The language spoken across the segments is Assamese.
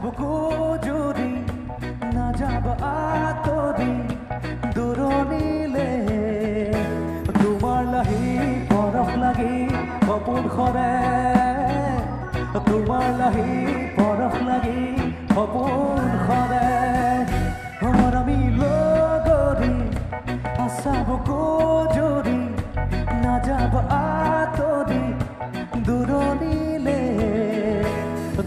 বুকু জুৰি নাযাব আঁতৰি দূৰণিলে তোমাৰ লাহি পৰশ লাগি সপোন সৰে তোমাৰ লাহি পৰশ লাগি সপোন সৰে আমি লগৰি আশা বুকু জুৰি নাযাব আঁতৰি দূৰণিলে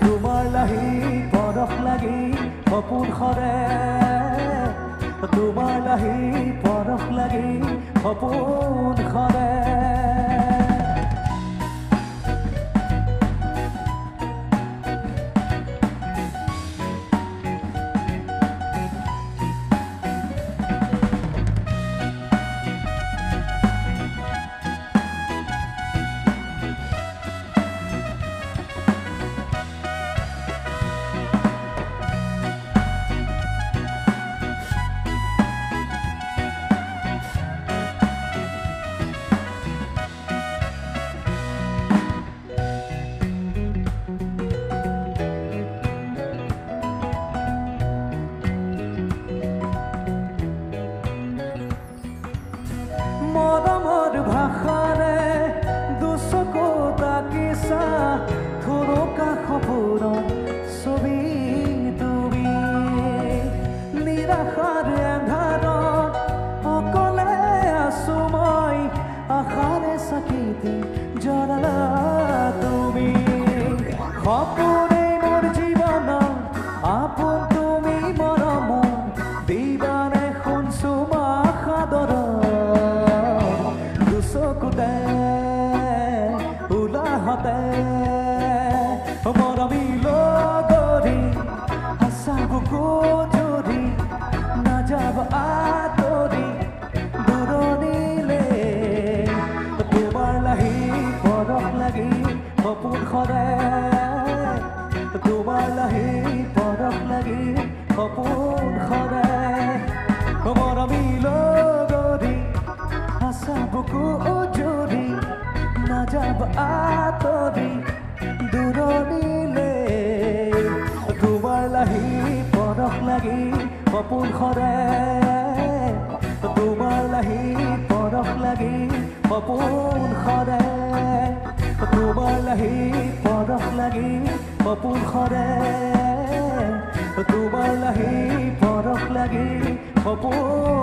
তোমাৰ লাহি পৰশ লাগি সপোন সৰে তোমাৰ লাহি পৰশ লাগি সপোন সৰে মৰমৰ ভাষাৰে দুচকু তাকিছা থোৰকা সপোনৰ ছবি তুমি নিৰাশাৰ এন্ধাৰত অকলে আছো মই আশাৰে চাকিতে জ্বলালা তুমি সপোনে মোৰ জীৱনৰ আপোন তুমি মৰমৰ দিবানে শুনছো সাদৰ চকুতে ওলাহতে মৰমি লগৰি আশা বুকু জুৰি নাযাব আঁতৰি দূৰণিলে তোমাৰ লাহি পৰশ লাগি সপোন সৰে তোমাৰ লাহি পৰশ লাগি সপোন সৰে মৰমি লগৰি আশা বুকু জুৰি নাযাব আঁতৰি দূৰণিলে তোমাৰ লাহি পৰশ লাগি সপোন সৰে তোমাৰ লাহি পৰশ লাগি সপোন সৰে তোমাৰ লাহি পৰশ লাগি সপোন সৰে তোমাৰ লাহি পৰশ লাগি সপোন